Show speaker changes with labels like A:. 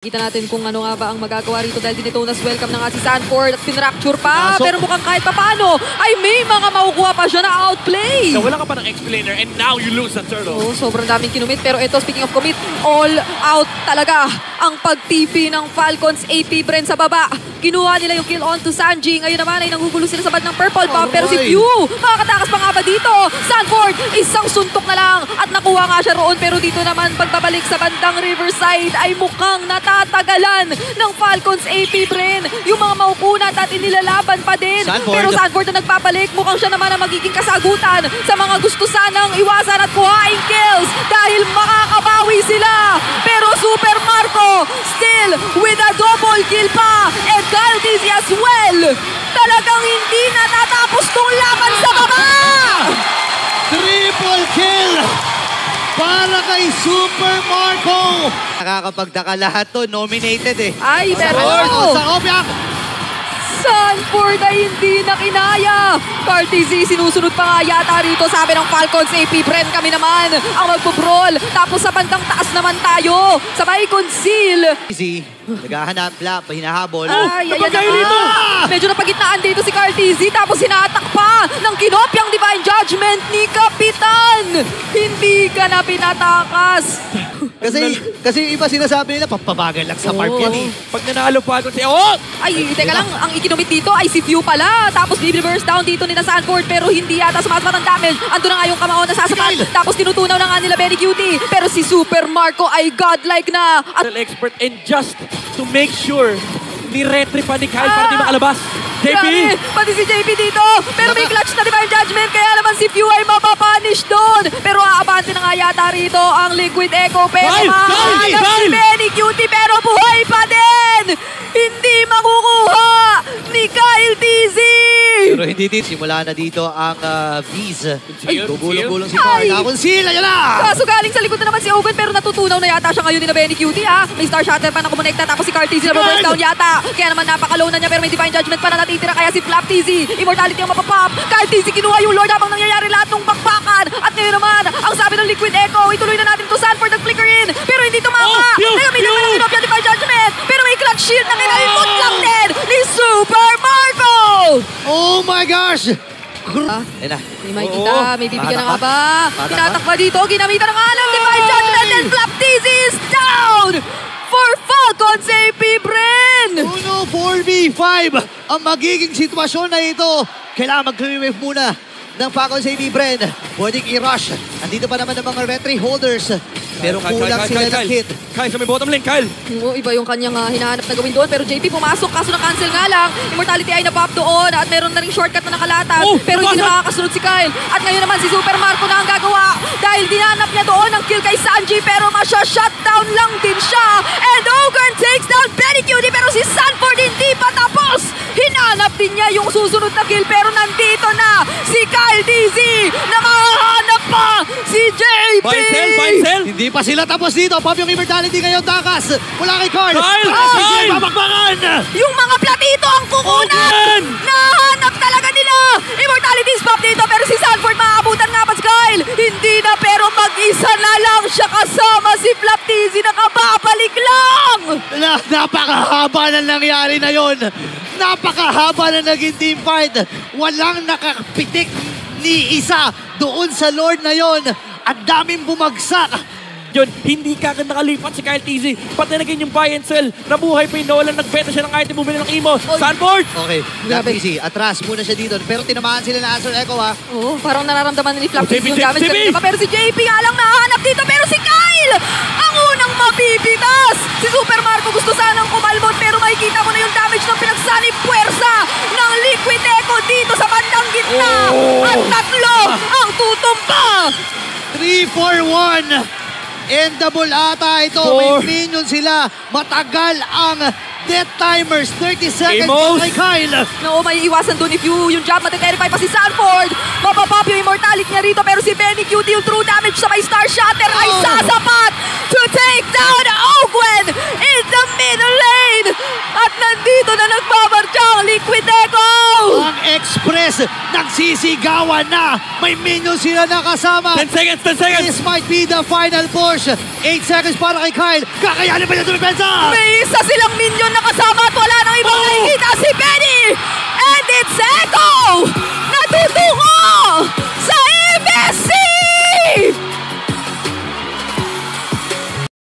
A: Kita natin kung ano nga ba ang magagawa rito dahil dinitonas welcome na nga si Sanford at finrapture pa. Pero mukhang kahit paano ay may mga makukuha pa siya na outplay.
B: So wala ka pa ng explainer and now you lose the turtle.
A: Oh, sobrang daming kinumit. Pero ito, speaking of commit, all out talaga ang pag-TP ng Falcons AP Bren sa baba. Kinuha nila yung kill on to Sanji. Ngayon naman ay nanggugulo sila sa bad ng purple bomb. Pero si Pew, makakatakas pa nga ba dito? Sanford, isang suntok na lang at nakuha nga siya roon. Pero dito naman pagbabalik sa bandang Riverside ay mukhang natatagalan ng Falcons AP Bren. Yung mga maukunat at inilalaban pa din. Pero Sanford na nagpapalik, mukhang siya naman ang magiging kasagutan sa mga gusto sanang iwasan at kuhaing kills dahil makakabawi sila. Pero Super Marco still with a double kill pa. And Kyle Dizzy as well. Talagang hindi natatapos tong laban sa baba.
C: Triple kill para kay Super Marco. Nakakapagtaka lahat to, nominated eh.
A: Ay, pero
C: sa Obiak.
A: Sanford ay hindi na kinaya. Cartizzi sinusunod pa nga yata rito. Sabi ng Falcons AP Bren, kami naman ang magpo-brawl. Tapos sa bandang taas naman tayo. Sabay conceal.
C: Easy. Naghahanap, hinahabol.
A: Ay, ayan na. Medyo napagitnaan dito si Cartizzi. Tapos hinatak pa ng kinopyang Divine Judgment ni Kapitan. Hindi ka na pinatakas.
C: Kasi yung iba sinasabi nila, papabagal lang sa park yan eh.
B: Pag nanalo pa ako siya,
A: Ay, teka lang, ang ikinumit dito ay si Few pala. Tapos reverse down dito ni na Sanford pero hindi yata sumasapat ang damage. Ando na nga yung kamao na sasapat. Tapos tinutunaw na nga nila Benny Cutie. Pero si Super Marco ay godlike na. At
B: expert and just to make sure ni-retry pa ni Kyle para di makalabas. JP!
A: Grabe, pati si JP dito. Pero may clutch na Divine Judgment. Kaya naman si Few ay mapapunish doon. Pero aabante na nga yata rito ang Liquid Echo. Pero mahanap si Benny Cutie. Pero buhay pa din. Hindi makukuha ni Kyle Dizzy.
C: Pero hindi din. Simula na dito ang Bees. Gugulong-gulong si Far. Nakakonceal. Ayan na!
A: Kaso galing sa likod na naman si Ogun. Pero natutunaw na yata siya ngayon ni na Benny Cutie. May Star Shatter pa na kumonekta. Tapos si Cartizzi na burst down yata. Kaya naman napaka-low na niya. Pero may Divine Judgment pa na natitira. Kaya si Flap Tizzy. Immortality ang mapapop. Cartizzi kinuha yung Lord habang nangyayari lahat ng bakbakan. At ngayon naman, ang sabi ng Liquid Echo. Ituloy na natin to Sanford nag-flicker in. Pero hindi tumama. Nagamitan pa ng Inopia Divine Judgment. Pero may clutch shield na kinalimot lang din ni Super Marco.
C: Oh my gosh!
A: May makikita, may bibigyan na nga ba? Tinatakba dito, ginamitan na nga ng Divine Judgment and Flap Tizzy is down for Falcons AP Bren!
C: 4v5 ang magiging sitwasyon na ito. Kailangan mag-clear muna ng Falcons AP Bren. Pwedeng i-rush. Andito pa naman ng mga retry holders. Pero kulang sila ng hit.
B: Kyle, sa may bottom lane, Kyle.
A: Iba yung kanyang hinahanap na gawin doon. Pero JP pumasok, kaso na-cancel nga lang. Immortality ay na-pop doon. At meron na ring shortcut na nakalatag. Pero hindi nakakasunod si Kyle. At ngayon naman si Super Marco na ang gagawa. Dahil dinanap niya doon ang kill kay Sanji. Pero masya-shutdown lang din siya. And Ogun takes down Benny Cutie. Pero si Sanford hindi pa tapos. Hinanap din niya yung susunod na kill. Pero nandito na si Kyle Dizzy. Nakahanap pa si JP.
B: Buy-sell.
C: Hindi pa sila tapos dito. Pop yung immortality ngayon, takas. Mula kay Carl.
B: Kyle!
C: Babakbakan!
A: Yung mga platito ang kukunan! Nahanap talaga nila! Immortality is pop dito pero si Sanford maaabutan nga pa si Kyle! Hindi na pero mag-isa na lang siya kasama si Flap Tizzy. Nakababalik lang!
C: Napakahaba na nangyari na yon. Napakahaba na naging team fight. Walang nakapitik ni isa doon sa Lord na yon. Ang daming bumagsak.
B: Yun, hindi ka nakalipat si Kyle Dizzy. Pati naging yung buy and sell. Nabuhay pa yung Nolan. Nagbenta siya ng item. Bumili ng Imo. Sanford!
C: Okay, Flap Tizzy. Atras muna siya dito. Pero tinamaan sila na Answer Echo ha.
A: Parang nararamdaman ni Flap Tizzy yung
B: JP,
A: damage
B: JP.
A: kanina pa. Pero si JP nga lang nahanap dito. Pero si Kyle! Ang unang mabibitas! Si Super Marco gusto sanang kumalmot. Pero makikita mo na yung damage ng pinagsanib puwersa ng Liquid Echo dito sa bandang gitna. At tatlo ang tutumpa!
C: 3-4-1. Endable ata ito. May minion sila. Matagal ang death timers. 30 seconds kay Kyle.
A: May iwasan doon if yung job matiterify pa si Sanford. Mapapop yung immortality niya rito. Pero si Benny Cutie yung true damage sa may Star Shatter ay sasapat to take down Ogwen in the middle lane. At nandito na nagbabarcha ang Liquid Echo.
C: Ang Express Nagsisigawan na. May minion sila nakasama.
B: 10 seconds, 10 seconds.
C: This might be the final push. 8 seconds para kay Kyle. Kakayanin ba niya dumipensa?
A: May isa silang minion na kasama at wala nang ibang
B: Oh!
A: naiintindihan.